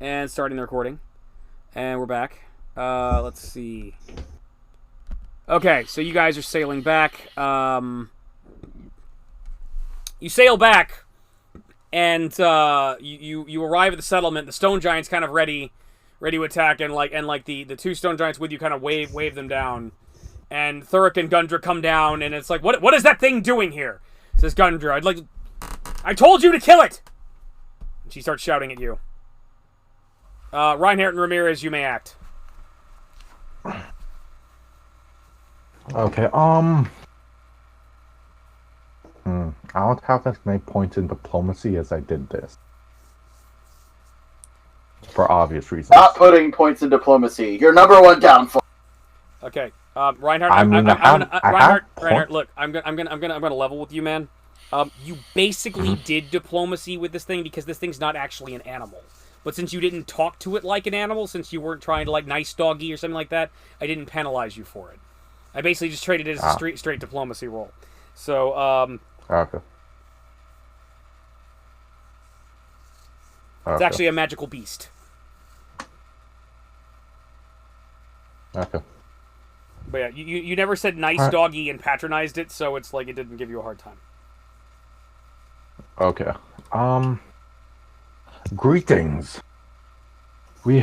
And starting the recording. And we're back. Let's see. Okay, so you guys are sailing back. You sail back, and you arrive at the settlement. The stone giant's kind of ready to attack, and the two stone giants with you kind of wave them down. And Thurek and Gundra come down, and it's like, what is that thing doing here? Says Gundra. I told you to kill it. And she starts shouting at you. Reinhardt and Ramirez, you may act. Okay, I don't have as many points in diplomacy as I did this. For obvious reasons. Not putting points in diplomacy. Your number one downfall. Okay, Reinhardt. Reinhardt. Look, I'm gonna level with you, man. You basically did diplomacy with this thing because this thing's not actually an animal. But since you didn't talk to it like an animal, since you weren't trying to nice doggy or something like that, I didn't penalize you for it. I basically just traded it as a straight diplomacy roll. So, Okay. It's actually a magical beast. Okay. But yeah, you never said nice doggy and patronized it, so it's like it didn't give you a hard time. Okay. Greetings. We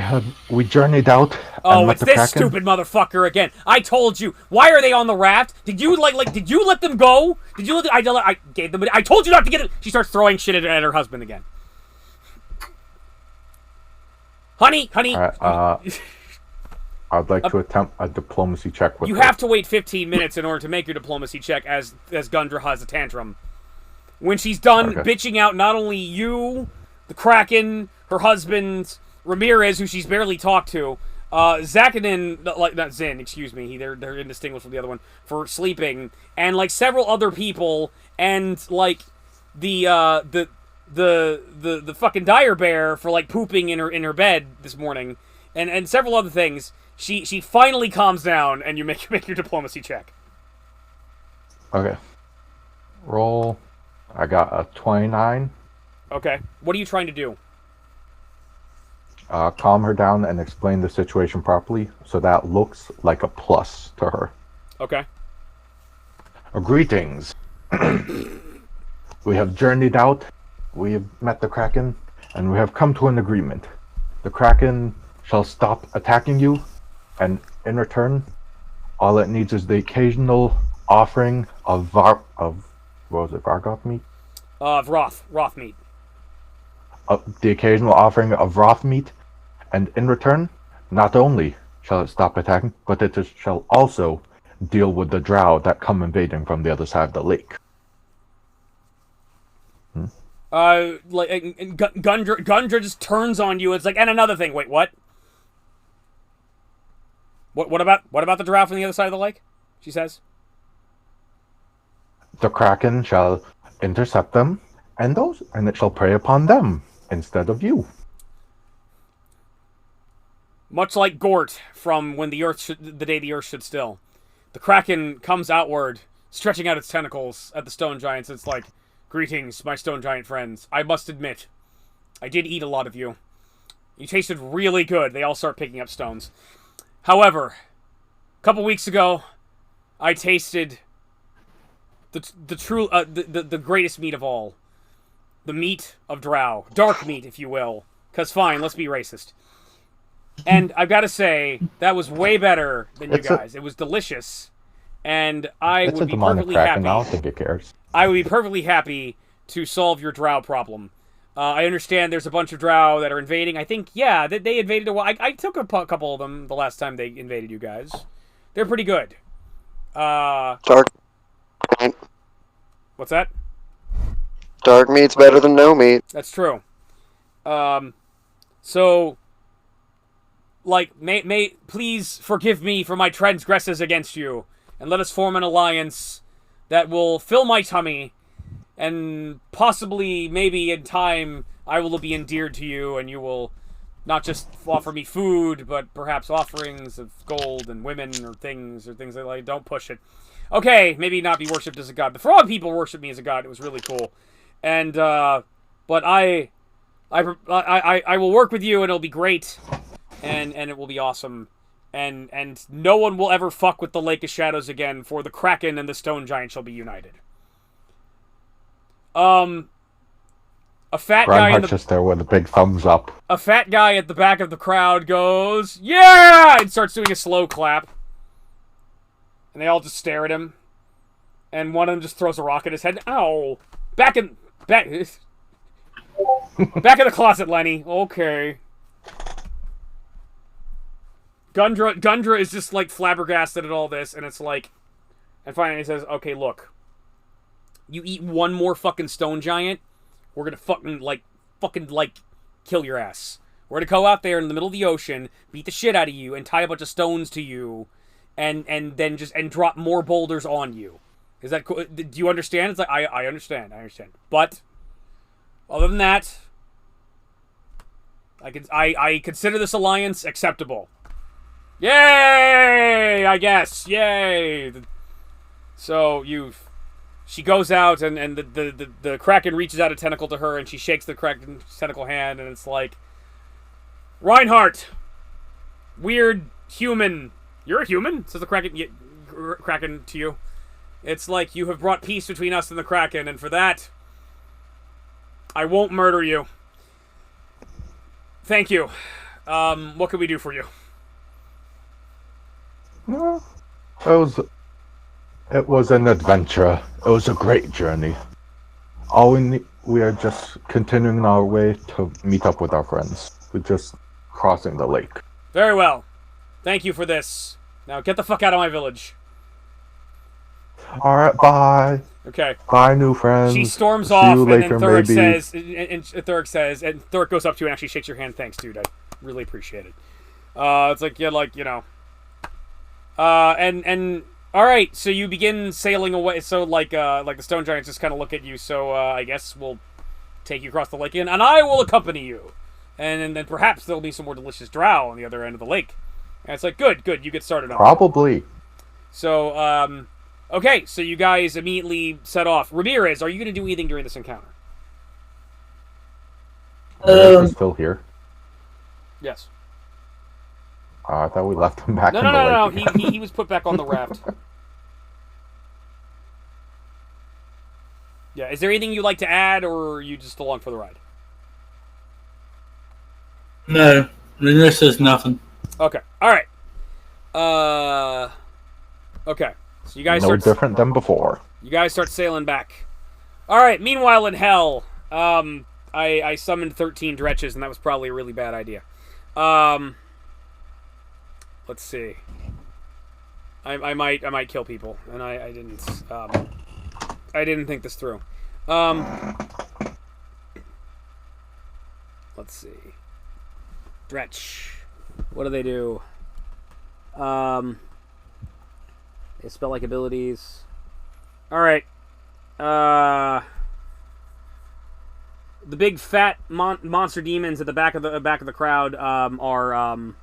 journeyed out. Oh, it's this stupid motherfucker again! I told you. Why are they on the raft? Did you Did you let them go? Did you let? I gave them. I told you not to get it. She starts throwing shit at her husband again. Honey. I'd like to attempt a diplomacy check with you. her. Have to wait 15 minutes in order to make your diplomacy check as Gundra has a tantrum. When she's done bitching out not only you, the Kraken, her husband, Ramirez, who she's barely talked to, Zakanin, not Zin, excuse me, they're indistinguishable from the other one, for sleeping, and several other people, and the fucking dire bear for pooping in her bed this morning, and several other things. She finally calms down, and you make your diplomacy check. Okay. Roll. I got a 29. Okay. What are you trying to do? Calm her down and explain the situation properly, so that looks like a plus to her. Okay. Greetings. We have journeyed out, we have met the Kraken, and we have come to an agreement. The Kraken shall stop attacking you, and in return, all it needs is the occasional offering of what was it, Vargoth meat? Roth meat. The occasional offering of Roth meat, and in return, not only shall it stop attacking, but it shall also deal with the drow that come invading from the other side of the lake. Gundra just turns on you. It's like, and another thing. Wait, what? What about the drow from the other side of the lake? She says. The Kraken shall intercept them, and it shall prey upon them instead of you. Much like Gort from when the day the Earth stood still, the Kraken comes outward, stretching out its tentacles at the stone giants. It's like, greetings, my stone giant friends. I must admit, I did eat a lot of you. You tasted really good. They all start picking up stones. However, a couple weeks ago, I tasted the greatest meat of all. The meat of drow. Dark meat, if you will. Because fine, let's be racist. And I've got to say, that was way better than you guys. It was delicious. And I would be perfectly happy. I don't think it cares. I would be perfectly happy to solve your drow problem. I understand there's a bunch of drow that are invading. I think, yeah, they invaded a while. I took a couple of them the last time they invaded you guys. They're pretty good. Dark meat. What's that? Dark meat's better than no meat. That's true. So, may please forgive me for my transgressions against you, and let us form an alliance that will fill my tummy, and possibly, maybe in time, I will be endeared to you, and you will not just offer me food, but perhaps offerings of gold and women or things like. Don't push it. Okay, maybe not be worshipped as a god. The frog people worship me as a god. It was really cool. And, but I I will work with you, and it'll be great, and it will be awesome, and no one will ever fuck with the Lake of Shadows again, for the Kraken and the Stone Giant shall be united. A fat guy in the just there with a big thumbs up. A fat guy at the back of the crowd goes, "Yeah!" and starts doing a slow clap. And they all just stare at him. And one of them just throws a rock at his head. Ow! Back in the closet, Lenny. Okay. Gundra is just like flabbergasted at all this, and it's like, and finally he says, "Okay, look. You eat one more fucking stone giant, we're gonna fucking kill your ass. We're gonna go out there in the middle of the ocean, beat the shit out of you, and tie a bunch of stones to you, and then just drop more boulders on you. Is that cool? Do you understand?" It's like, I understand. But other than that, I consider this alliance acceptable. Yay! I guess. Yay! So she goes out, and the Kraken reaches out a tentacle to her, and she shakes the Kraken's tentacle hand, and it's like, "Reinhardt, weird human. You're a human?" says the Kraken to you. It's like, "You have brought peace between us and the Kraken, and for that, I won't murder you. Thank you. What can we do for you?" No, it was an adventure. It was a great journey. We are just continuing our way to meet up with our friends. We're just crossing the lake. Very well. Thank you for this. Now get the fuck out of my village. Alright, bye. Okay. Bye, new friends. She storms See off, you and later, then Thurek maybe. says, and Thurek goes up to you and actually shakes your hand. "Thanks, dude. I really appreciate it." It's like, yeah, like, you know. And all right, so you begin sailing away. So like the stone giants just kind of look at you. So I guess we'll take you across the lake, and I will accompany you. And then perhaps there'll be some more delicious drow on the other end of the lake. And it's like, good, you get started on it. Probably. So, okay, so you guys immediately set off. Ramirez, are you going to do anything during this encounter? Is still here? Yes. I thought we left him back in the lake. No. He was put back on the raft. Yeah, is there anything you'd like to add, or are you just along for the ride? No, Ramirez says nothing. Okay, alright. Okay, so you guys different than before. You guys start sailing back. Alright, meanwhile in hell, I summoned 13 dretches, and that was probably a really bad idea. Let's see. I might kill people, and I didn't think this through. Let's see. Dretch. What do? They spell like abilities. All right. The big fat monster demons at the back of the crowd are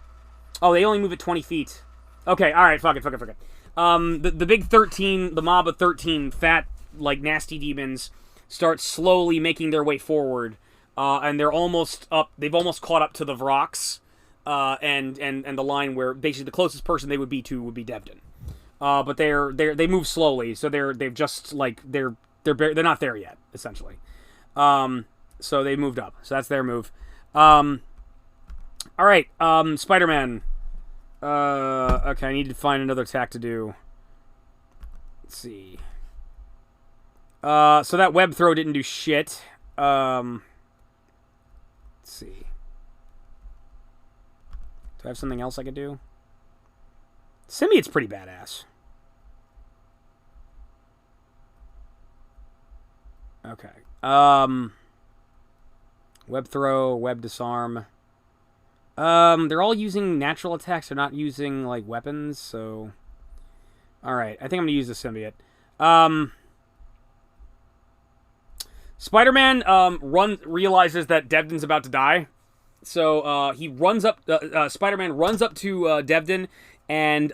oh, they only move at 20 feet. Okay, all right, fuck it. The big 13, the mob of 13 fat, like, nasty demons start slowly making their way forward, and they're almost up. They've almost caught up to the Vrox, and the line where basically the closest person they would be to would be Devdin. But they move slowly, so they're not there yet, essentially. So they moved up. So that's their move. All right, Spider-Man. Okay, I need to find another attack to do. Let's see. So that web throw didn't do shit. Let's see. Do I have something else I could do? Symbiote's pretty badass. Okay. Web throw, web disarm. They're all using natural attacks. They're not using, like, weapons, so... Alright, I think I'm gonna use the symbiote. Spider-Man, realizes that Devdin's about to die. So, he runs up... Spider-Man runs up to, Devdin, and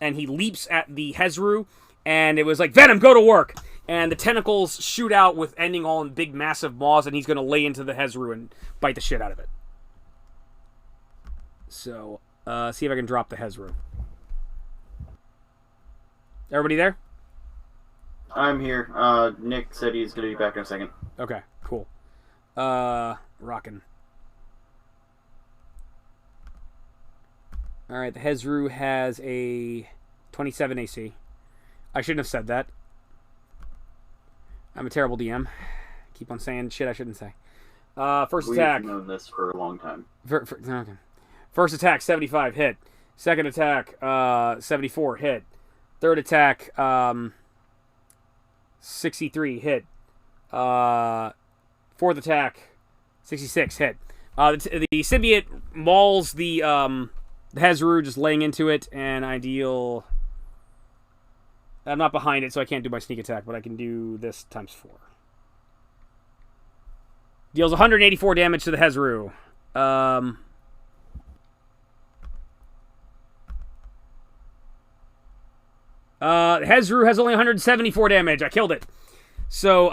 he leaps at the Hezru, and it was like, "Venom, go to work!" And the tentacles shoot out with ending all in big, massive maws, and he's going to lay into the Hezru and bite the shit out of it. So, see if I can drop the Hezru. Everybody there? I'm here. Nick said he's going to be back in a second. Okay, cool. Rockin'. Alright, the Hezru has a 27 AC. I shouldn't have said that. I'm a terrible DM. Keep on saying shit I shouldn't say. First attack. We've known this for a long time. Okay. First attack, 75, hit. Second attack, 74, hit. Third attack, 63, hit. Fourth attack, 66, hit. The symbiote mauls the Hezru, just laying into it, and I deal... I'm not behind it, so I can't do my sneak attack, but I can do this times 4. Deals 184 damage to the Hezru. Hezru has only 174 damage. I killed it. So,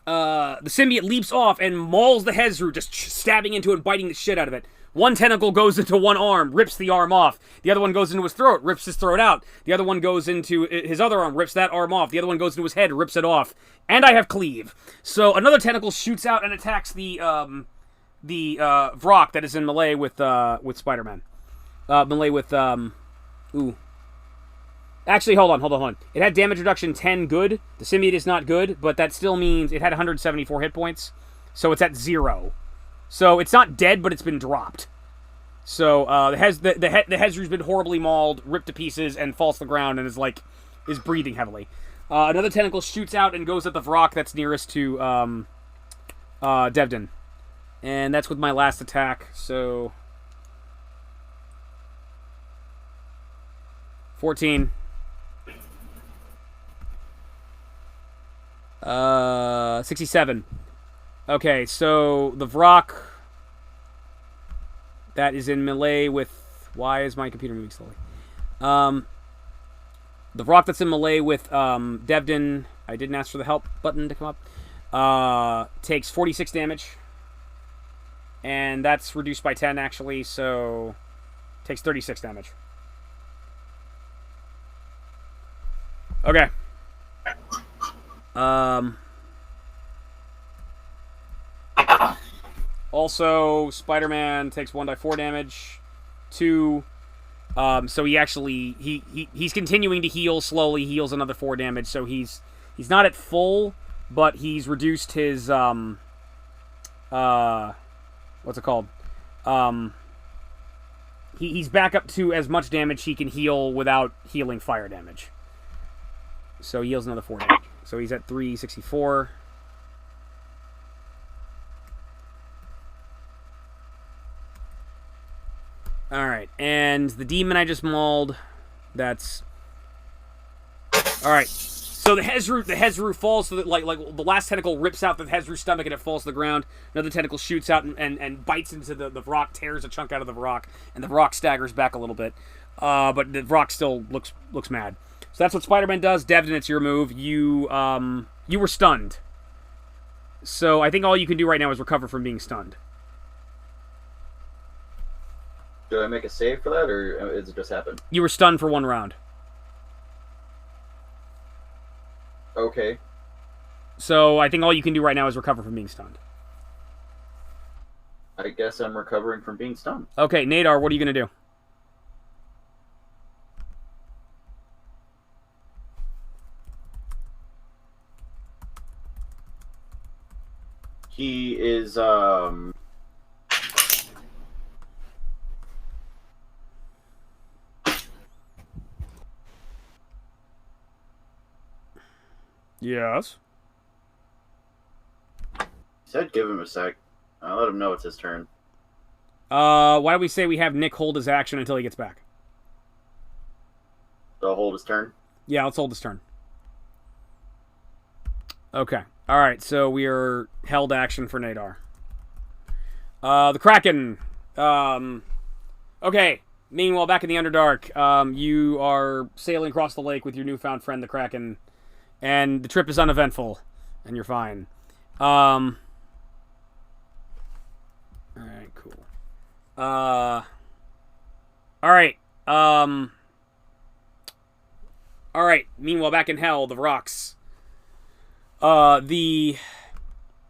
the symbiote leaps off and mauls the Hezru, just stabbing into it and biting the shit out of it. One tentacle goes into one arm, rips the arm off. The other one goes into his throat, rips his throat out. The other one goes into his other arm, rips that arm off. The other one goes into his head, rips it off. And I have cleave. So another tentacle shoots out and attacks the Vrock that is in melee with Spider-Man. Melee with Actually, hold on. It had damage reduction 10 good. The symbiote is not good, but that still means it had 174 hit points. So it's at 0. So it's not dead, but it's been dropped. So the Hezru's been horribly mauled, ripped to pieces, and falls to the ground and is breathing heavily. Another tentacle shoots out and goes at the Vrock that's nearest to Devdin. And that's with my last attack, so... 14. 67. Okay, so the Vrock that is in melee with... Why is my computer moving slowly? The Vrock that's in melee with Devdin, I didn't ask for the help button to come up, takes 46 damage. And that's reduced by 10, actually, so takes 36 damage. Okay. Also, Spider-Man takes 1d4 damage. 2. So he actually he's continuing to heal slowly. He heals another 4 damage. So he's not at full, but he's reduced his what's it called? He's back up to as much damage he can heal without healing fire damage. So he heals another 4 damage. So he's at 364. Alright, and the demon I just mauled, that's... Alright, so the Hezru falls to the, like the last tentacle rips out the Hezru's stomach and it falls to the ground. Another tentacle shoots out and bites into the Vrock, tears a chunk out of the Vrock, and the Vrock staggers back a little bit. But the Vrock still looks mad. So that's what Spider-Man does. Devdin, it's your move. You were stunned. So I think all you can do right now is recover from being stunned. Do I make a save for that, or is it just happen? You were stunned for 1 round. Okay. So I think all you can do right now is recover from being stunned. I guess I'm recovering from being stunned. Okay, Nadar, what are you going to do? He is, Yes. said give him a sec. I'll let him know it's his turn. Why don't we say we have Nick hold his action until he gets back? So I'll hold his turn? Yeah, let's hold his turn. Okay. Alright, so we are held action for Nadar. The Kraken. Okay. Meanwhile, back in the Underdark, you are sailing across the lake with your newfound friend, the Kraken. And the trip is uneventful, and you're fine. Alright, cool. Alright, Alright, meanwhile, back in hell, the Vroks. The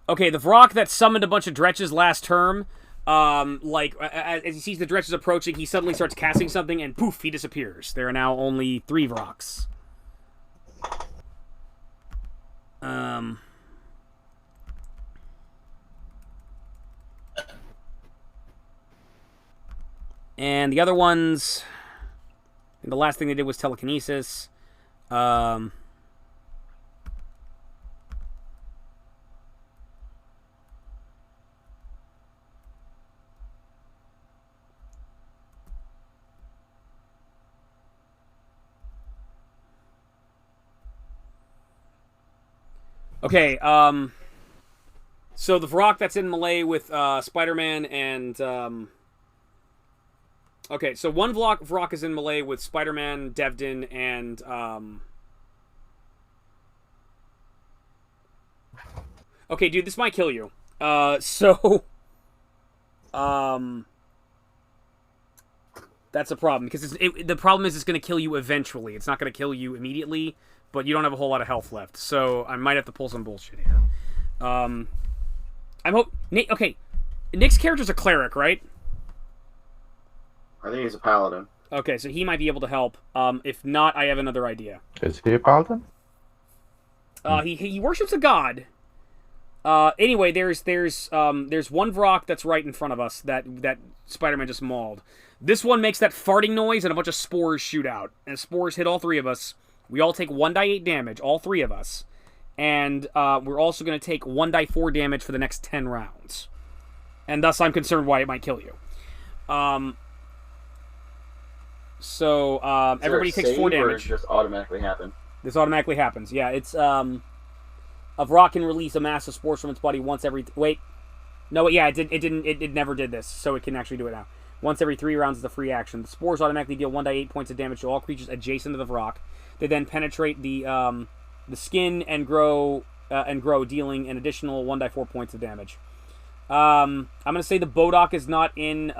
Vrok that summoned a bunch of Dretches last term, as he sees the Dretches approaching, he suddenly starts casting something, and poof, he disappears. There are now only 3 Vroks. And the other ones, the last thing they did was telekinesis. Okay, so the Vrok that's in melee with Spider-Man and okay, so one Vrok is in melee with Spider-Man, Devdin, and okay, dude, this might kill you. That's a problem because the problem is it's going to kill you eventually. It's not going to kill you immediately, but you don't have a whole lot of health left, so I might have to pull some bullshit here. Okay, Nick's character's a cleric, right? I think he's a paladin. Okay, so he might be able to help. If not, I have another idea. Is he a paladin? He worships a god. Anyway, there's one Vrok that's right in front of us that Spider-Man just mauled. This one makes that farting noise and a bunch of spores shoot out. And spores hit all 3 of us. We all take 1d8 damage, all 3 of us. And we're also going to take 1d4 damage for the next 10 rounds. And thus I'm concerned why it might kill you. Everybody takes 4 damage. Or it just automatically happen? This automatically happens. Yeah, it's a Vrok can release a mass of spores from its body once every. Wait, no, yeah, it never did this, so it can actually do it now. Once every 3 rounds is a free action. The spores automatically deal 1d8 points of damage to all creatures adjacent to the Vrok. They then penetrate the skin and grow, dealing an additional 1d4 points of damage. I'm gonna say the Bodok is not in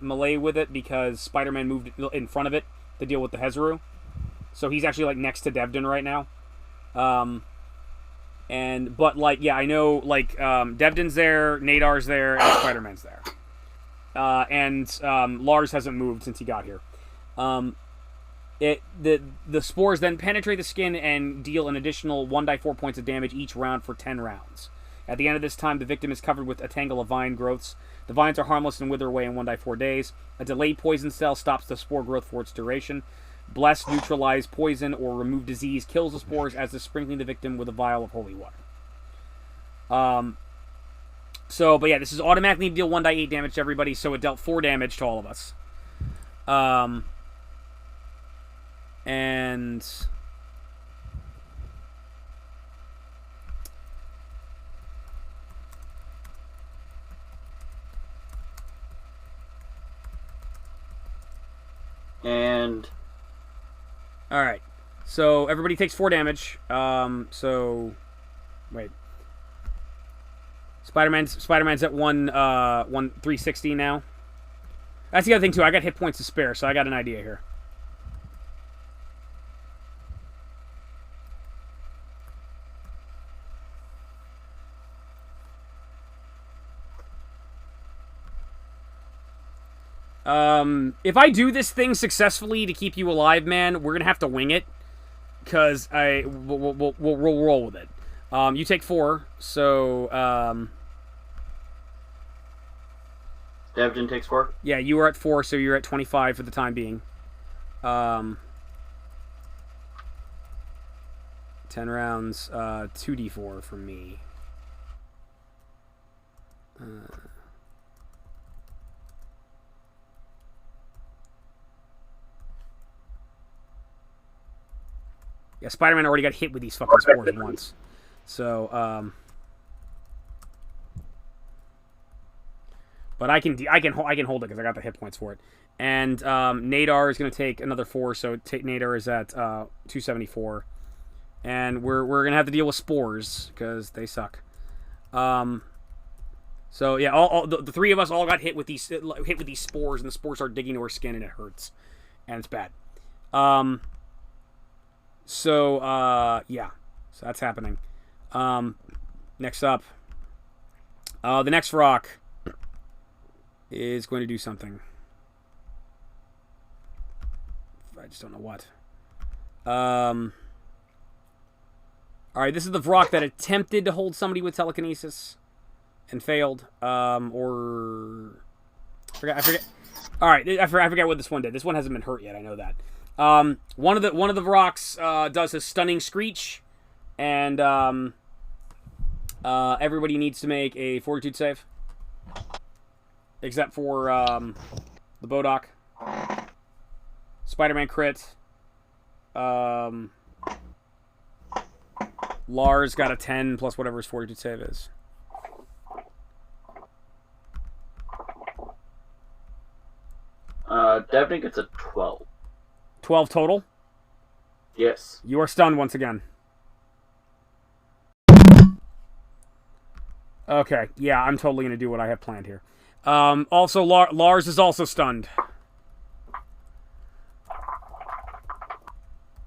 melee with it because Spider-Man moved in front of it to deal with the Hezaru. So he's actually like next to Devdin right now. I know Devdin's there, Nadar's there, and Spider-Man's there. Lars hasn't moved since he got here. The spores then penetrate the skin and deal an additional 1d4 points of damage each round for 10 rounds. At the end of this time, the victim is covered with a tangle of vine growths. The vines are harmless and wither away in 1d4 days. A delayed poison cell stops the spore growth for its duration. Bless, neutralize, poison, or remove disease kills the spores as is sprinkling the victim with a vial of holy water. This is automatically deal 1d8 damage to everybody, so it dealt 4 damage to all of us. Alright. So everybody takes 4 damage. Wait. Spider-Man's at 360 now. That's the other thing too. I got hit points to spare, so I got an idea here. If I do this thing successfully to keep you alive, man, we're gonna have to wing it, cause we'll roll with it. You take 4, so Devdin takes 4. Yeah, you were at 4, so you're at 25 for the time being. 10 rounds, 2d4 for me. Yeah, Spider-Man already got hit with these fucking spores once. So, but I can hold it because I got the hit points for it. And Nadar is going to take another 4, so Nadar is at 274. And we're gonna have to deal with spores because they suck. So yeah, all the three of us all got hit with these spores, and the spores start digging into our skin, and it hurts, and it's bad. So yeah, so that's happening. Next up, the next rock is going to do something. I just don't know what. Alright, this is the Vrock that attempted to hold somebody with telekinesis and failed. Or... I forget. Alright, I forget what this one did. This one hasn't been hurt yet, I know that. One of the Vrocks does a stunning screech, and everybody needs to make a fortitude save. Except for the Bodok. Spider-Man crit. Lars got a 10 plus whatever his fortitude save is. Devin gets a 12. 12 total? Yes. You are stunned once again. Okay, yeah, I'm totally going to do what I have planned here. Also, Lars is also stunned.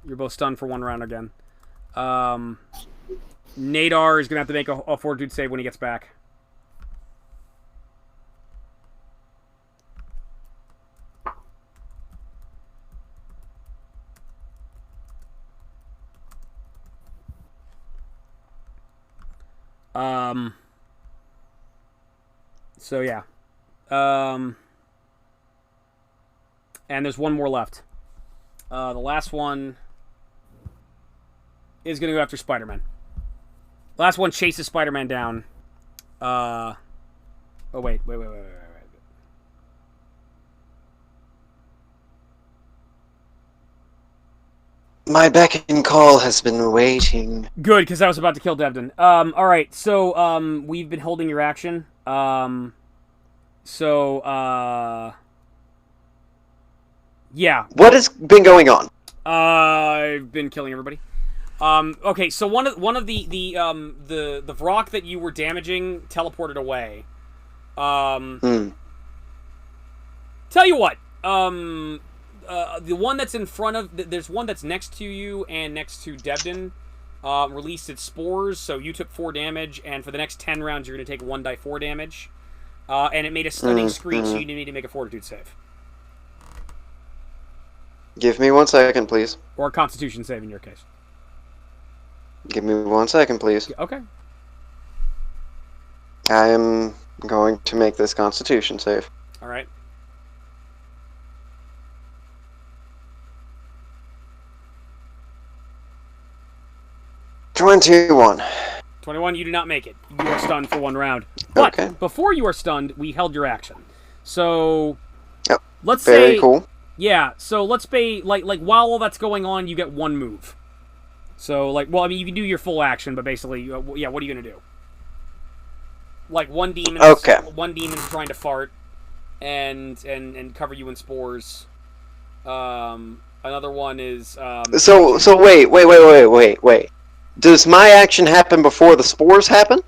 You're both stunned for one round again. Nadar is going to have to make a fortitude save when he gets back. So yeah. And there's one more left. The last one is going to go after Spider-Man. Last one chases Spider-Man down. Oh, wait. My beck and call has been waiting. Good, because I was about to kill Devdon. Alright, so, we've been holding your action. Yeah. What has been going on? I've been killing everybody. Okay, so one of the Vrock that you were damaging teleported away. Tell you what, the one that's in front of... There's one that's next to you and next to Devdon. Released its spores, so you took 4 damage, and for the next 10 rounds you're going to take 1d4 damage. And it made a stunning screech, so you need to make a fortitude save. Give me 1 second, please. Or a constitution save in your case. Give me 1 second, please. Okay. I am going to make this constitution save. Alright. $21. 21, you do not make it. You are stunned for 1 round. But before you are stunned, we held your action. So let's say Very cool. Yeah, so let's say like while all that's going on, you get 1 move. So like, well, I mean, you can do your full action, but basically, yeah, what are you gonna do? Like one demon, one demon's trying to fart, and cover you in spores. Another one is. So wait. Does my action happen before the spores happen?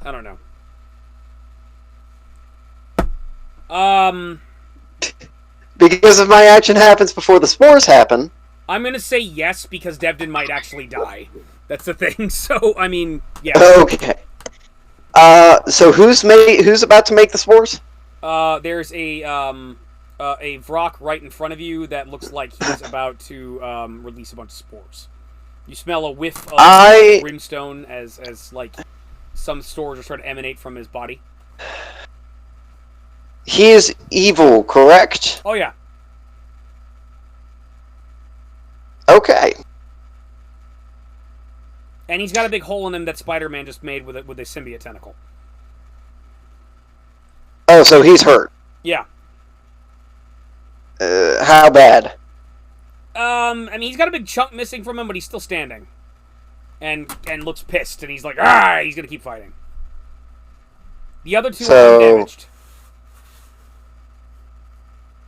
I don't know. Because if my action happens before the spores happen... I'm gonna say yes, because Devdon might actually die. That's the thing, so, I mean, yeah. Okay. So who's about to make the spores? There's a Vrock right in front of you that looks like he's about to, release a bunch of spores. You smell a whiff of brimstone as, like, some spores are starting to emanate from his body. He is evil, correct? Oh, yeah. Okay. And he's got a big hole in him that Spider-Man just made with a symbiote tentacle. Oh, so he's hurt. Yeah. How bad? I mean, he's got a big chunk missing from him, but he's still standing. And looks pissed, and he's like, ah, he's gonna keep fighting. The other 2 are damaged.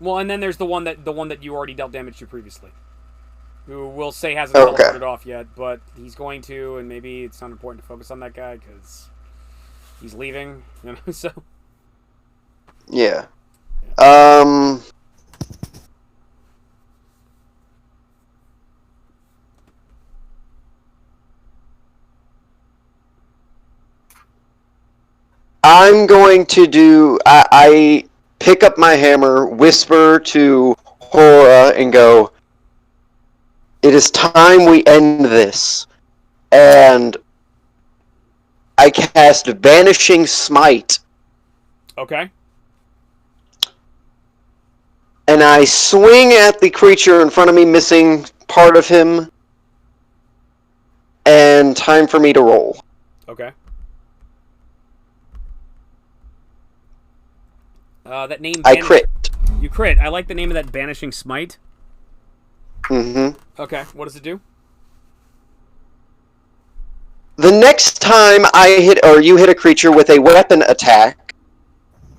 Well, and then there's the one that you already dealt damage to previously, who we'll say hasn't Okay. teleported off yet, but he's going to, and maybe it's not important to focus on that guy because he's leaving. You know, so Yeah. I'm going to do. I pick up my hammer, whisper to Hora, and go, "It is time we end this." And I cast Vanishing Smite, okay. and I swing at the creature in front of me, missing part of him. And time for me to roll. Okay. That name. I crit. You crit. I like the name of that Banishing Smite. Mm-hmm. Okay. What does it do? The next time I hit or you hit a creature with a weapon attack,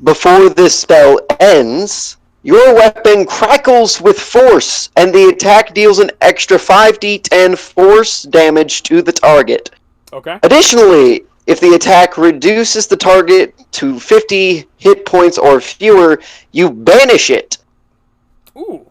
before this spell ends, your weapon crackles with force, and the attack deals an extra 5d10 force damage to the target. Okay. Additionally, if the attack reduces the target to 50 hit points or fewer, you banish it. Ooh.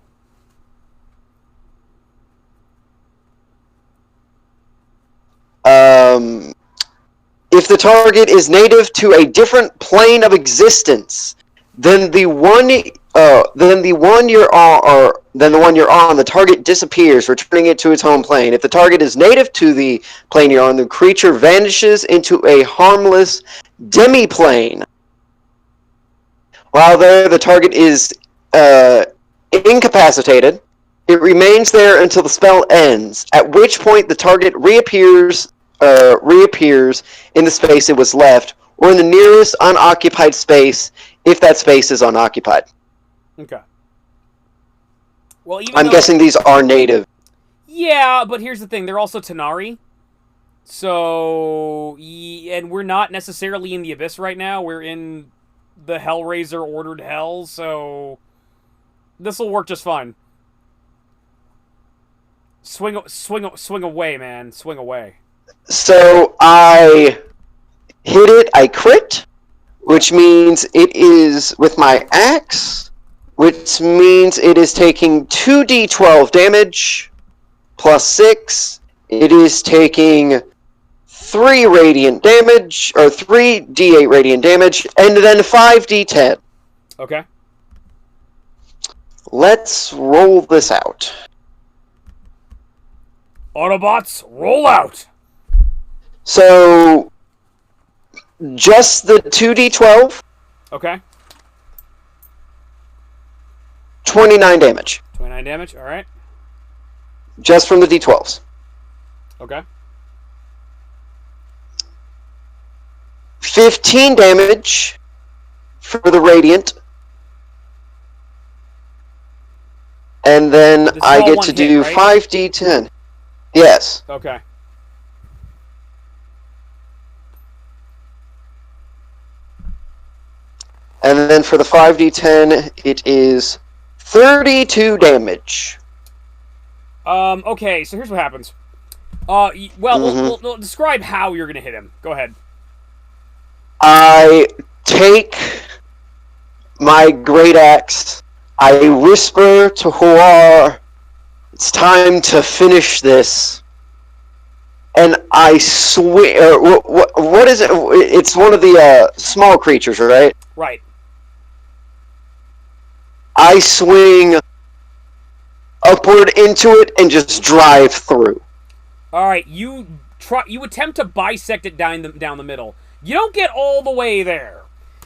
If the target is native to a different plane of existence, then the one you're on, the target disappears, returning it to its home plane. If the target is native to the plane you're on, the creature vanishes into a harmless demi-plane. While there, the target is incapacitated. It remains there until the spell ends, at which point the target reappears in the space it was left, or in the nearest unoccupied space, if that space is unoccupied. Okay. Well, I'm guessing these are native. Yeah, but here's the thing. They're also Tanari. So, and we're not necessarily in the Abyss right now. We're in the Hellraiser ordered hell, so this will work just fine. Swing away, man. Swing away. So I hit it, I crit, which means it is with my axe, which means it is taking 2d12 damage plus 6. It is taking 3 radiant damage, or 3d8 radiant damage, and then 5d10. Okay. Let's roll this out. Autobots, roll out! So, just the 2d12, Okay. 29 damage. 29 damage, alright. Just from the d12s. Okay. 15 damage for the radiant. And then This is I all get one to hit, do right? 5d10. Yes. Okay. And then for the 5d10, it is 32 damage. Okay, so here's what happens. We'll describe how you're gonna hit him. Go ahead. I take my great axe. I whisper to Hoar, "It's time to finish this." And I swear, what is it? It's one of the small creatures, right? Right. I swing upward into it and just drive through. Alright, you attempt to bisect it down the middle. You don't get all the way there.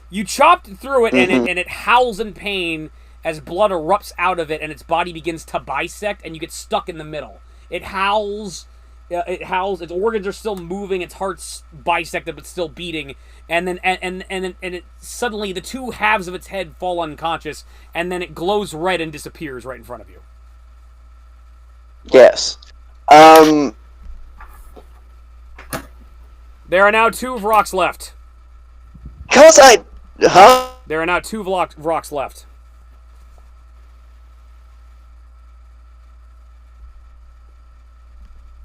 You chopped through it, and it howls in pain as blood erupts out of it, and its body begins to bisect, and you get stuck in the middle. It howls. Its organs are still moving. Its heart's bisected but still beating. And then it suddenly the two halves of its head fall unconscious, and then it glows red and disappears right in front of you. Yes. There are now 2 Vroks left. Huh? There are now 2 Vroks left.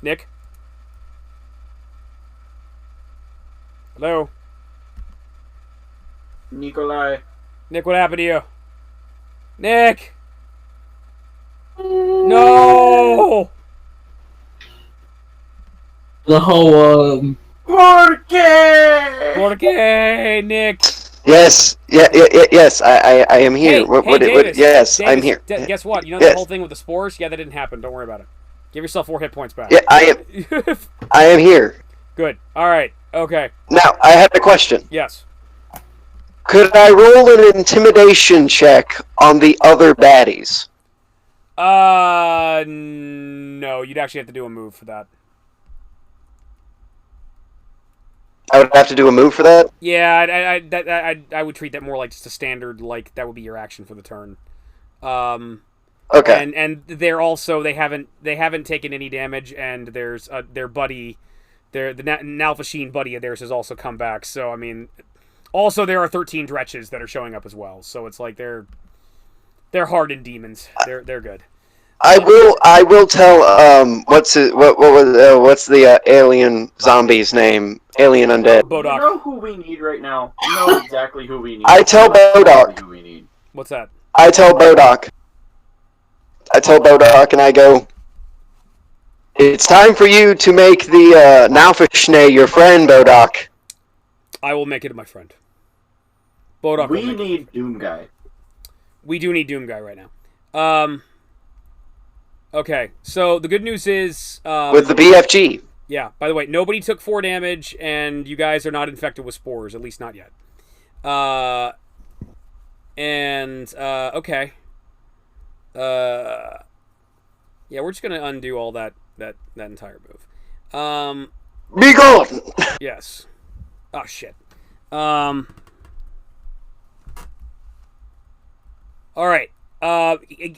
Nick? Hello? Nikolai. Nick, what happened to you? Nick! No! The whole, Porque! Porque, Nick! Yes, yes, I am here. Hey, Davis. yes, Davis, I'm here. Guess what? You know Yes. that whole thing with the spores? Yeah, that didn't happen. Don't worry about it. Give yourself 4 hit points back. Yeah, I am here. Good. All right. Okay. Now, I have a question. Yes. Could I roll an intimidation check on the other baddies? No. You'd actually have to do a move for that. I would have to do a move for that? Yeah, I would treat that more like just a standard, like, that would be your action for the turn. Okay. And they're also, they haven't taken any damage, and there's their buddy, the Nalfasheen buddy of theirs has also come back, so, I mean, also there are 13 Dretches that are showing up as well, so it's like they're hardened demons. They're good. I will tell what's the alien zombie's name? Alien undead. Bodok. You know who we need right now? You know exactly who we need. I tell Bodok. Who we need. What's that? I tell Bodok and I go, it's time for you to make the Nalfashne your friend, Bodok. I will make it my friend. Bodok. We need Doom Guy. We do need Doom Guy right now. Okay, so the good news is... with the BFG. Yeah, by the way, nobody took 4 damage, and you guys are not infected with spores, at least not yet. Okay. Yeah, we're just gonna undo all that entire move. Be gone! Yes. Oh, shit. Alright.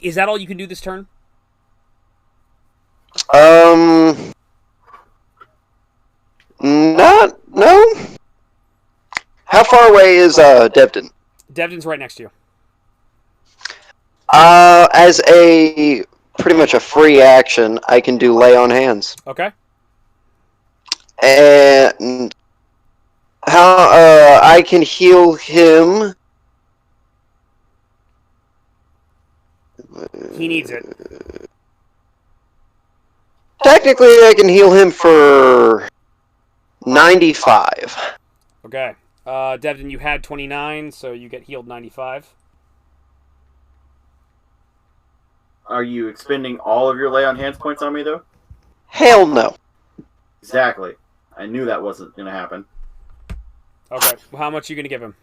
Is that all you can do this turn? No. How far away is Devdon? Devdon's right next to you. As a pretty much a free action, I can do lay on hands. Okay. And how I can heal him. He needs it. Technically, I can heal him for 95. Okay. Devdon, you had 29, so you get healed 95. Are you expending all of your lay on hands points on me, though? Hell no. Exactly. I knew that wasn't going to happen. Okay. Well, how much are you going to give him?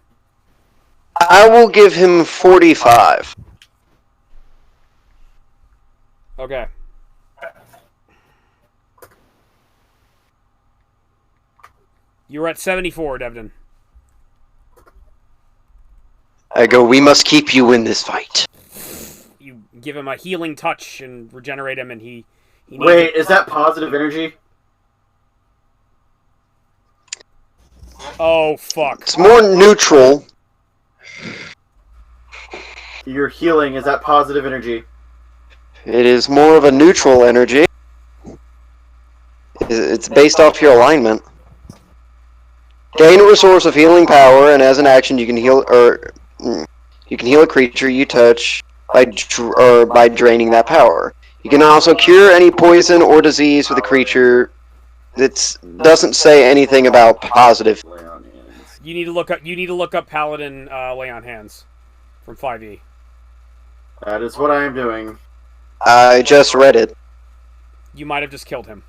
I will give him 45. Okay. You were at 74, Devdon. I go, we must keep you in this fight. You give him a healing touch and regenerate him, and he needs Wait, is that positive energy? Oh, fuck. It's more neutral. Your healing, is that positive energy? It is more of a neutral energy. It's based off your alignment. Gain a resource of healing power, and as an action, you can heal a creature you touch by draining that power. You can also cure any poison or disease with a creature. That doesn't say anything about positive. Lay on hands. You need to look up Paladin Lay on Hands from 5e. That is what I am doing. I just read it. You might have just killed him.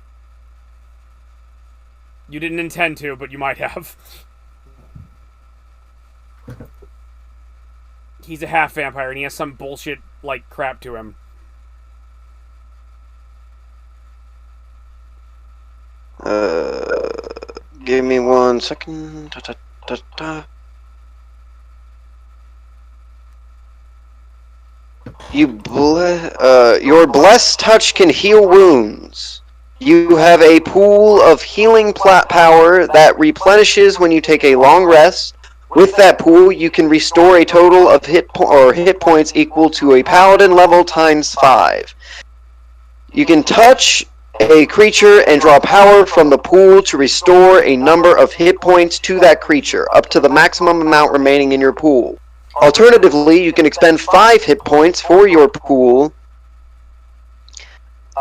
You didn't intend to, but you might have. He's a half vampire, and he has some bullshit, like, crap to him. Give me 1 second. Your blessed touch can heal wounds. You have a pool of healing power that replenishes when you take a long rest. With that pool, you can restore a total of hit points equal to a paladin level times 5. You can touch a creature and draw power from the pool to restore a number of hit points to that creature, up to the maximum amount remaining in your pool. Alternatively, you can expend 5 hit points for your pool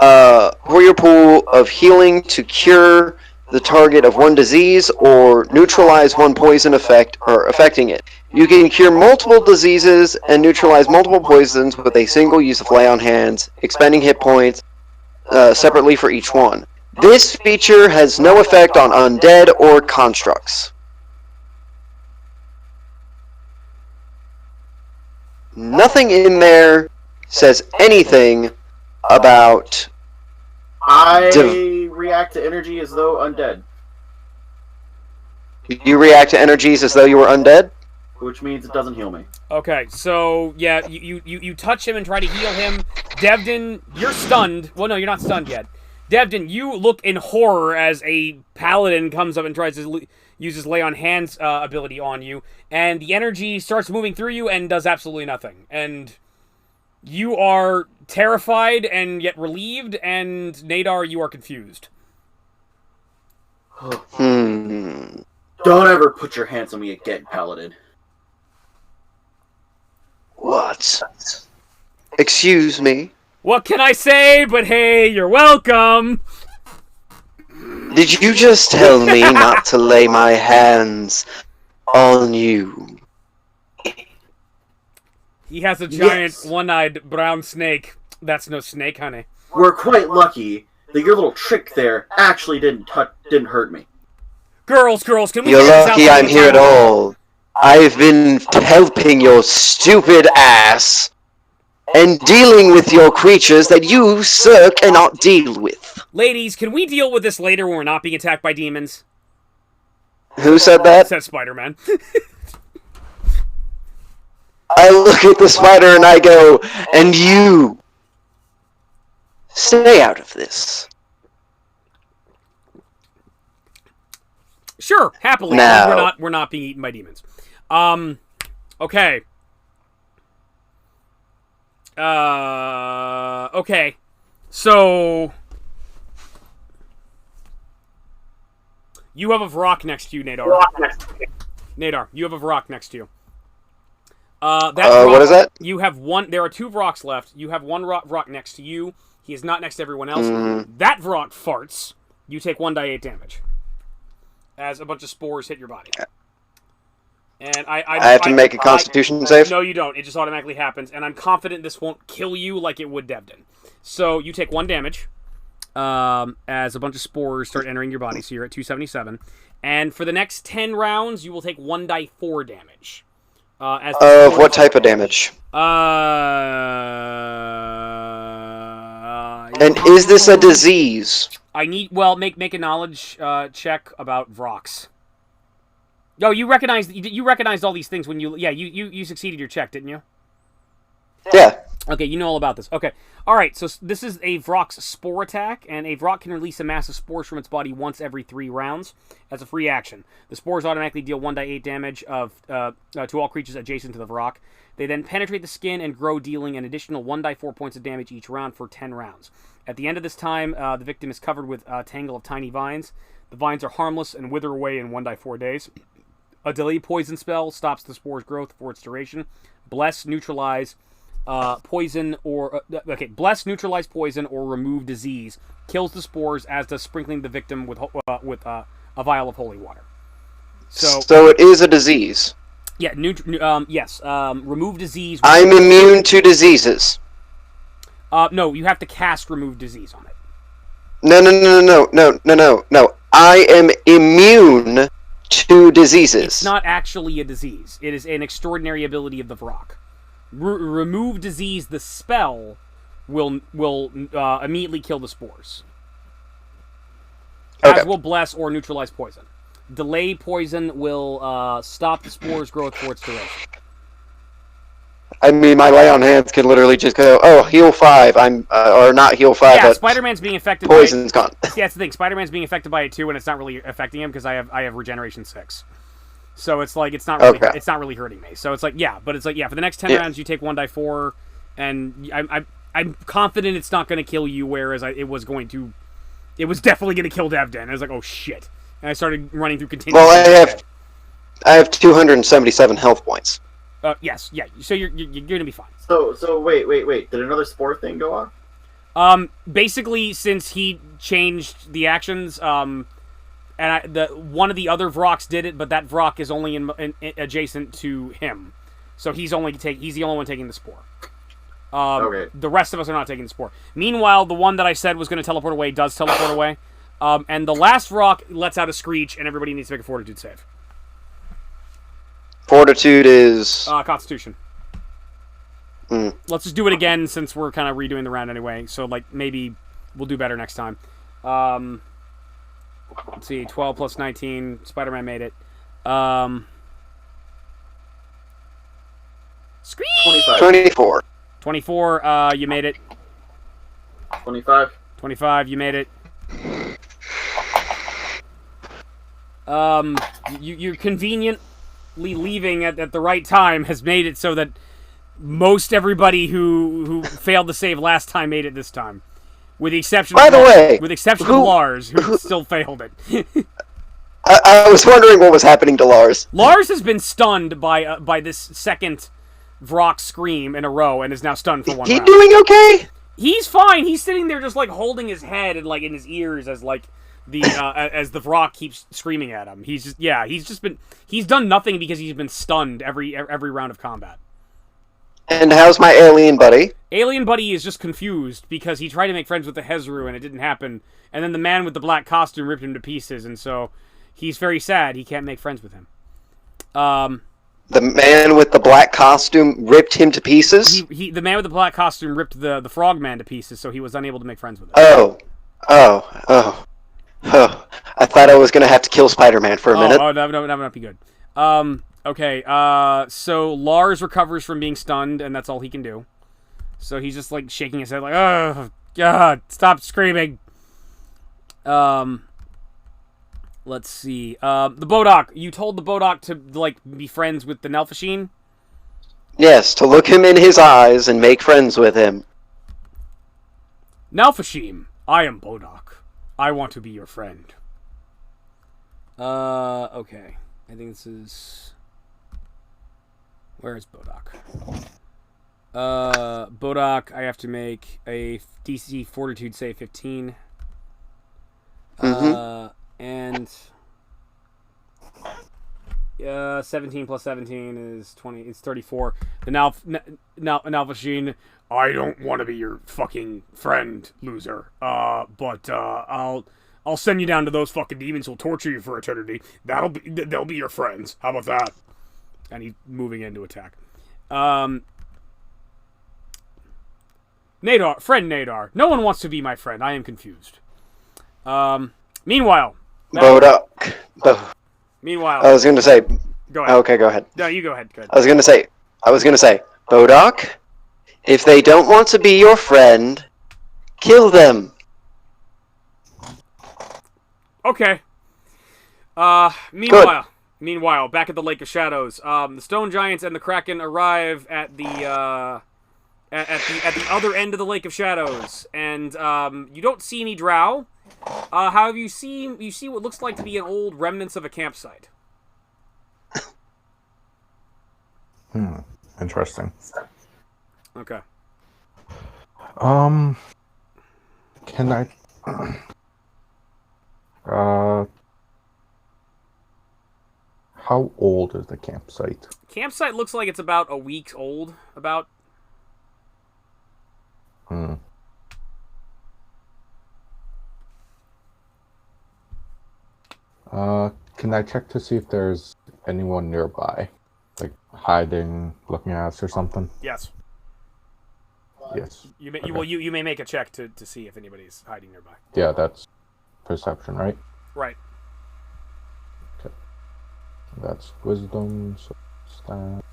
of healing to cure the target of one disease or neutralize one poison affecting it. You can cure multiple diseases and neutralize multiple poisons with a single use of Lay on Hands, expending hit points separately for each one. This feature has no effect on undead or constructs. Nothing in there says anything about... I react to energy as though undead. You react to energies as though you were undead? Which means it doesn't heal me. Okay, so, yeah, you touch him and try to heal him. Devden, you're stunned. Well, no, you're not stunned yet. Devden, you look in horror as a paladin comes up and tries to use his Lay on Hands ability on you, and the energy starts moving through you and does absolutely nothing. And you are terrified and yet relieved, and Nadar, you are confused. Don't ever put your hands on me again, paladin. What? Excuse me? What can I say? But hey, you're welcome! Did you just tell me not to lay my hands on you? He has a giant, Yes. one-eyed brown snake. That's no snake, honey. We're quite lucky that your little trick there actually didn't hurt me. Girls, can we You're get this out lucky one I'm more here time? at all. I've been helping your stupid ass and dealing with your creatures that you, sir, cannot deal with. Ladies, can we deal with this later when we're not being attacked by demons? Who said that? Said Spider-Man. I look at the spider and I go, and you, stay out of this. Sure, happily. No. We're not being eaten by demons. Okay. Okay. So you have a Vrock next to you, Nadar. Nadar, you have a Vrock next to you. What is that? You have one. There are 2 Vrocks left. You have one Vrock next to you. He is not next to everyone else. That Vrock farts. You take 1d8 damage as a bunch of spores hit your body. And I have to make a Constitution save? No, you don't. It just automatically happens. And I'm confident this won't kill you like it would Devden. So you take 1 damage as a bunch of spores start entering your body. So you're at 277. And for the next 10 rounds, you will take 1d4 damage. Of what type of damage? And is this a disease? I need... Well, make a knowledge check about Vrox. Oh, you recognized all these things when you... Yeah, you succeeded your check, didn't you? Yeah. Okay, you know all about this. Okay. Alright, so this is a Vrock's Spore attack, and a Vrock can release a mass of spores from its body once every 3 rounds as a free action. The spores automatically deal 1d8 damage to all creatures adjacent to the Vrock. They then penetrate the skin and grow, dealing an additional 1d4 points of damage each round for 10 rounds. At the end of this time, the victim is covered with a tangle of tiny vines. The vines are harmless and wither away in 1d4 days. A delay poison spell stops the spore's growth for its duration. Bless, neutralize poison, or bless, neutralize poison, or remove disease. Kills the spores, as does sprinkling the victim with a vial of holy water. So it is a disease. Yeah. Yes. Remove disease. I'm immune to diseases. No, you have to cast remove disease on it. No. I am immune to diseases. It's not actually a disease. It is an extraordinary ability of the Vrock. Remove disease, the spell, will immediately kill the spores. Okay. As will bless or neutralize poison. Delay poison will stop the spore's growth for its duration. I mean, my lay on hands can literally just go, oh, heal 5. Or not heal 5, Yeah, but Spider-Man's being affected poison's gone. Yeah, that's the thing. Spider-Man's being affected by it too, and it's not really affecting him because I have regeneration 6. So it's like it's not really hurting me. So it's like for the next 10 rounds you take 1d4, and I'm confident it's not going to kill you, whereas it was going to It was definitely going to kill Devden. I was like, oh shit. And I started running through continuous. Well, I have 277 health points. Yes, yeah. So you're going to be fine. So wait. Did another spore thing go off? Basically, since he changed the actions, and one of the other Vroks did it, but that Vrok is only in adjacent to him, so he's the only one taking the spore. Okay. The rest of us are not taking the spore. Meanwhile, the one that I said was going to teleport away does teleport away, and the last Vrok lets out a screech, and everybody needs to make a fortitude save. Fortitude is Constitution. Let's just do it again since we're kind of redoing the round anyway. So, like, maybe we'll do better next time. Let's see, 12 plus 19. Spider-Man made it. Scream! 24. 24, you made it. 25. 25, you made it. You're conveniently leaving at the right time has made it so that most everybody who failed to save last time made it this time, with the exception. By the way, with the exception of Lars, who still failed it. I was wondering what was happening to Lars. Lars has been stunned by this second Vrok scream in a row and is now stunned for one round. He doing okay? He's fine. He's sitting there just like holding his head and like in his ears as like the as the Vrok keeps screaming at him. He's done nothing because he's been stunned every round of combat. And how's my alien buddy? Alien buddy is just confused because he tried to make friends with the Hezru and it didn't happen. And then the man with the black costume ripped him to pieces, and so he's very sad he can't make friends with him. The man with the black costume ripped him to pieces? The man with the black costume ripped the frogman to pieces, so he was unable to make friends with him. Oh. I thought I was going to have to kill Spider-Man for a minute. Oh, that would not be good. Okay, so Lars recovers from being stunned, and that's all he can do. So he's just, like, shaking his head like, oh, God, stop screaming. Let's see. The Bodok. You told the Bodok to, like, be friends with the Nelfasheen? Yes, to look him in his eyes and make friends with him. Nelfasheen, I am Bodok. I want to be your friend. Okay. I think this is... Where is Bodok? Bodok, I have to make a DC Fortitude save 15. And 17 plus 17 is 20. It's 34. The Nalvasheen, I don't want to be your fucking friend, loser. But I'll send you down to those fucking demons who'll torture you for eternity. They'll be your friends. How about that? And he's moving in to attack. Nadar, friend Nadar. No one wants to be my friend. I am confused. Meanwhile. Bodok. Meanwhile. I was going to say. Go ahead. Okay, go ahead. No, you go ahead. Go ahead. I was going to say, Bodok, if they don't want to be your friend, kill them. Okay. Meanwhile, back at the Lake of Shadows, the Stone Giants and the Kraken arrive at the other end of the Lake of Shadows, and you don't see any drow. However, you see what looks like to be an old remnants of a campsite. Interesting. Okay. Can I? How old is the campsite? Campsite looks like it's about a week old. About. Can I check to see if there's anyone nearby? Like hiding, looking at us or something? Yes. Yes. You may make a check to see if anybody's hiding nearby. Yeah, that's perception, right? Right. Okay. That's wisdom, so stat.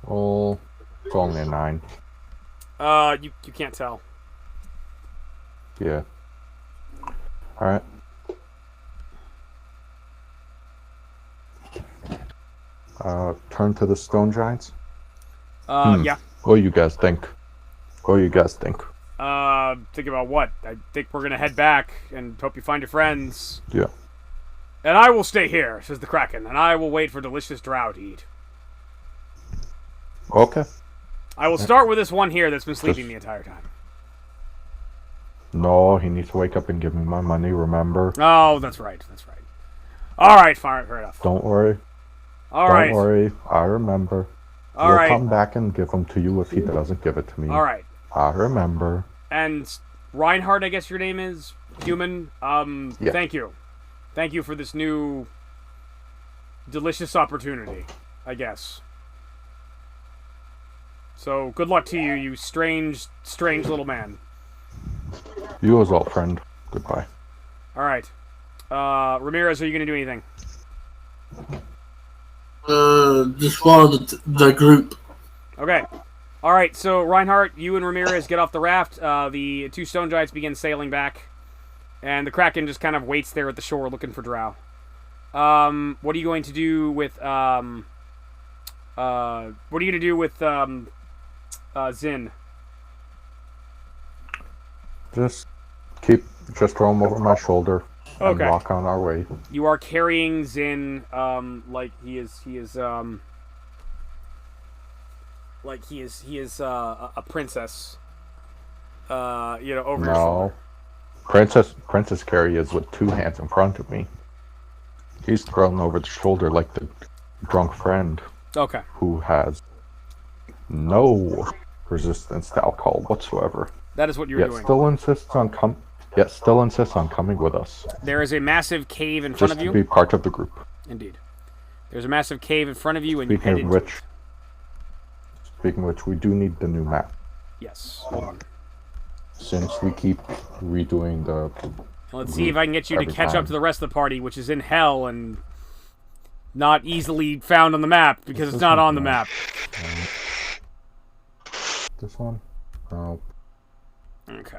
Roll. It's only a 9. You can't tell. Yeah. Alright. Turn to the Stone Giants. Yeah. What do you guys think? Think about what? I think we're gonna head back and hope you find your friends. Yeah. And I will stay here, says the Kraken, and I will wait for delicious drow to eat. Okay. I will start with this one here that's been sleeping the entire time. No, he needs to wake up and give me my money, remember? Oh, that's right. Alright, fair enough. Don't worry. Alright. Don't worry, I remember. All right. We'll come back and give them to you if he doesn't give it to me. Alright. I remember. And Reinhardt, I guess your name is? Human? Yeah. Thank you. Thank you for this new delicious opportunity, I guess. So, good luck to you, you strange little man. You as well, friend. Goodbye. Alright. Ramirez, are you going to do anything? Just follow the group. Okay. Alright, so Reinhardt, you and Ramirez get off the raft. The two stone giants begin sailing back. And the Kraken just kind of waits there at the shore looking for drow. What are you going to do with, Zin? Just throw him over my shoulder and walk on our way. You are carrying Zin, like he is a princess. Over your shoulder. Princess Carrie is with two hands in front of me. He's thrown over the shoulder like the drunk friend. Okay. Who has no resistance to alcohol whatsoever. That is what you're doing. Still insists on coming with us. There is a massive cave in front of you. Just to be part of the group. Indeed. There's a massive cave in front of you, and you head into it. Speaking of which, we do need the new map. Yes. Hold on. Since we keep redoing the... Let's see if I can get you to catch up to the rest of the party, which is in hell and not easily found on the map, because it's not on the map. This one? Oh. Okay.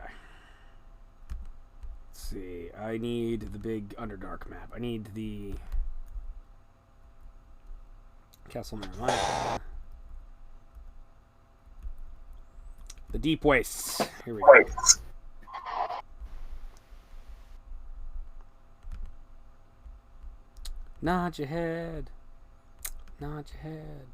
Let's see. I need the big Underdark map. I need the... Castle Mariah. The Deep Wastes. Here we go. Nod your head. Nod your head.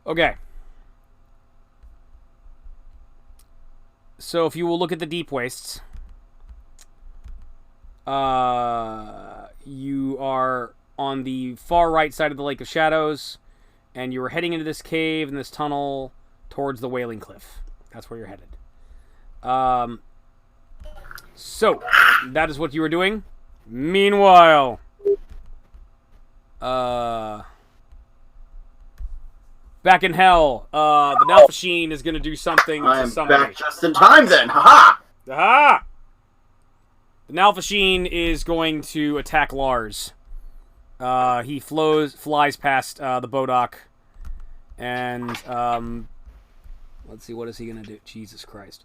Okay. So if you will look at the Deep Wastes, you are on the far right side of the Lake of Shadows, and you are heading into this cave and this tunnel towards the Wailing Cliff. That's where you're headed. So, that is what you were doing. Meanwhile, back in hell, the Nalfasheen is going to do something to somebody. I am back just in time then, haha! Aha! The Nalfasheen is going to attack Lars. He flies past the Bodok, and let's see, what is he gonna do? Jesus Christ!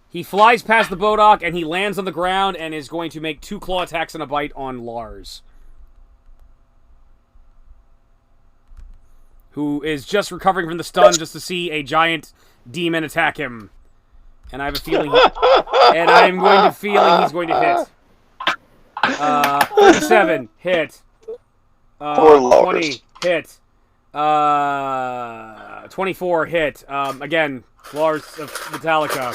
He flies past the Bodok and he lands on the ground and is going to make 2 claw attacks and a bite on Lars, who is just recovering from the stun just to see a giant demon attack him. And I have a feeling, and I'm going to feeling he's going to hit. 37 hit. 20 hit. 24 hit. Again, Lars of Metallica.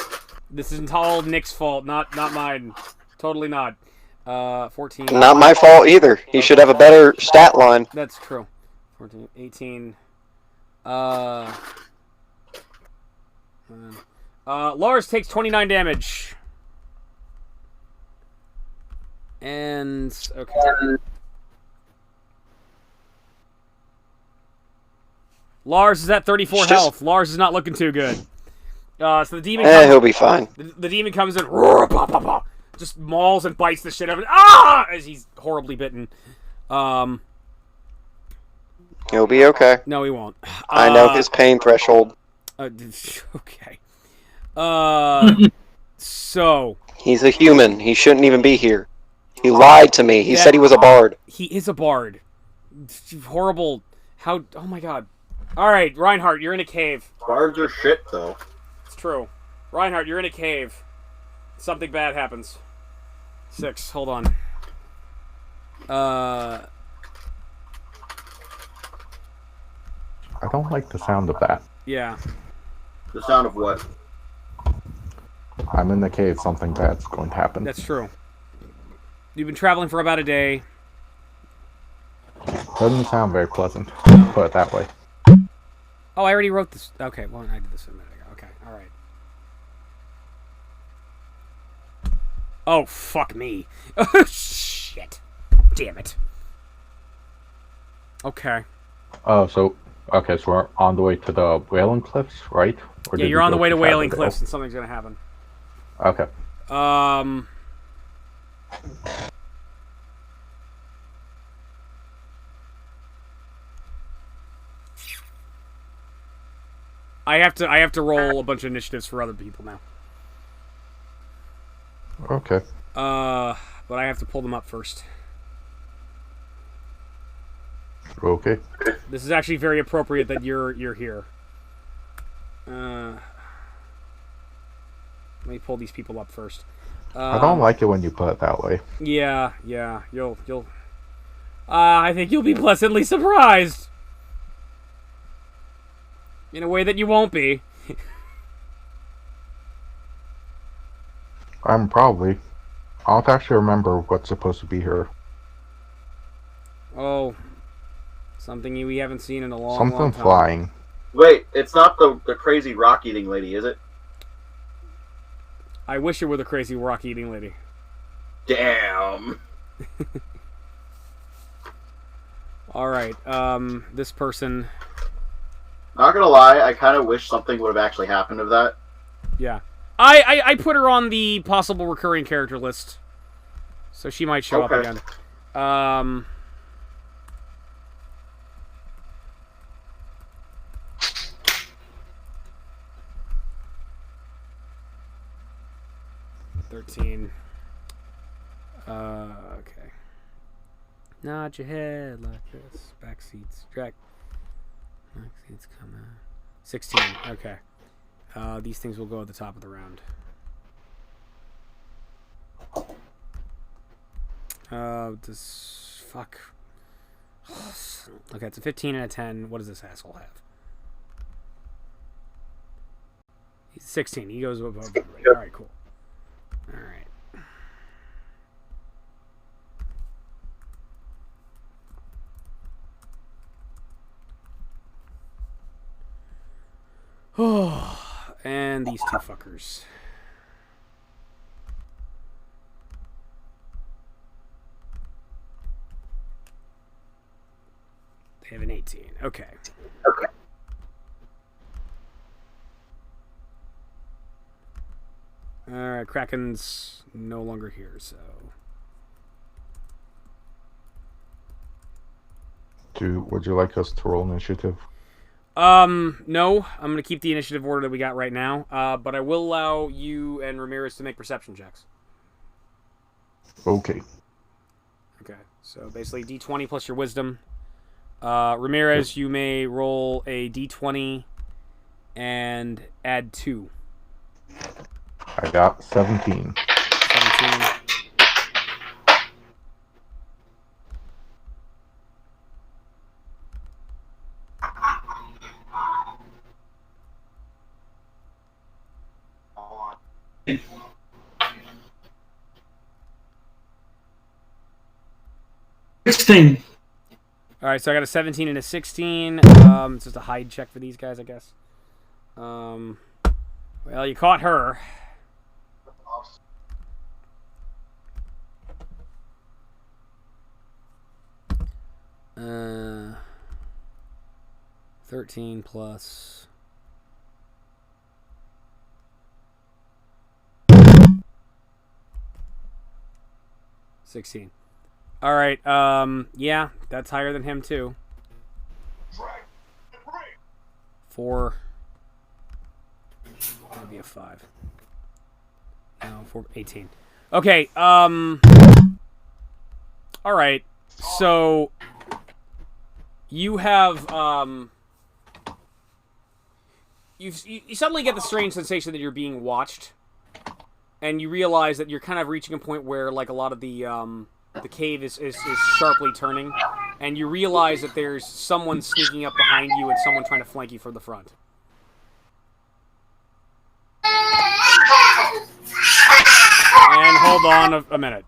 This isn't all Nick's fault, not mine. Totally not. 14. Not my fault either. He should have a better stat line. That's true. 14, 18. Lars takes 29 damage. And okay. Lars is at 34 health. Lars is not looking too good. So the demon. He'll be fine. The demon comes in, roar, bah, bah, bah, just mauls and bites the shit out of it. Ah! As he's horribly bitten. He'll be okay. No, he won't. I know his pain threshold. Okay. So he's a human. He shouldn't even be here. He lied to me. He said he was a bard. He is a bard. Horrible. How? Oh my god. All right, Reinhardt, you're in a cave. Bards are shit, though. It's true. Reinhardt, you're in a cave. Something bad happens. 6. Hold on. I don't like the sound of that. Yeah. The sound of what? I'm in the cave. Something bad's going to happen. That's true. You've been traveling for about a day. Doesn't sound very pleasant. Put it that way. Oh, I already wrote this. Okay, well, I did this a minute ago. Okay, all right. Oh, fuck me. Shit. Damn it. Okay. Oh, so we're on the way to the Whaling Cliffs, right? Or Yeah, did you're we on the go way to Whaling Fabregas? Cliffs, and something's gonna happen. Okay. I have to roll a bunch of initiatives for other people now. Okay. But I have to pull them up first. Okay. This is actually very appropriate that you're here. Let me pull these people up first. I don't like it when you put it that way. Yeah. You'll. I think you'll be pleasantly surprised. In a way that you won't be. I'm probably. I don't actually remember what's supposed to be here. Oh. Something we haven't seen in a long Something time. flying. Wait, it's not the crazy rock-eating lady, is it? I wish it were the crazy rock-eating lady. Damn. Alright, this person... Not gonna lie, I kind of wish something would have actually happened of that. Yeah. I put her on the possible recurring character list. So she might show up again. 13. Okay. Nod your head like this. Back seats. Back seats come out. 16. Okay. These things will go at the top of the round. This... Fuck. Okay, it's a 15 and a 10. What does this asshole have? He's 16. He goes above everybody. Alright, cool. Alright. Oh, and these two fuckers. They have an 18. Okay. Alright, Kraken's no longer here, so... Would you like us to roll initiative? No. I'm gonna keep the initiative order that we got right now. But I will allow you and Ramirez to make perception checks. Okay. Okay, so basically D20 plus your wisdom. Ramirez, you may roll a D20 and add 2. I got 17. 17. All right, so I got a 17 and a 16. It's just a hide check for these guys, I guess. Well, you caught her. Uh, 13 plus... $16. All right. Yeah, that's higher than him too. 4. That'll be a 5. No, 4. 18. Okay. All right. So You have, you suddenly get the strange sensation that you're being watched, and you realize that you're kind of reaching a point where, like, a lot of the cave is sharply turning, and you realize that there's someone sneaking up behind you and someone trying to flank you from the front. And hold on a minute.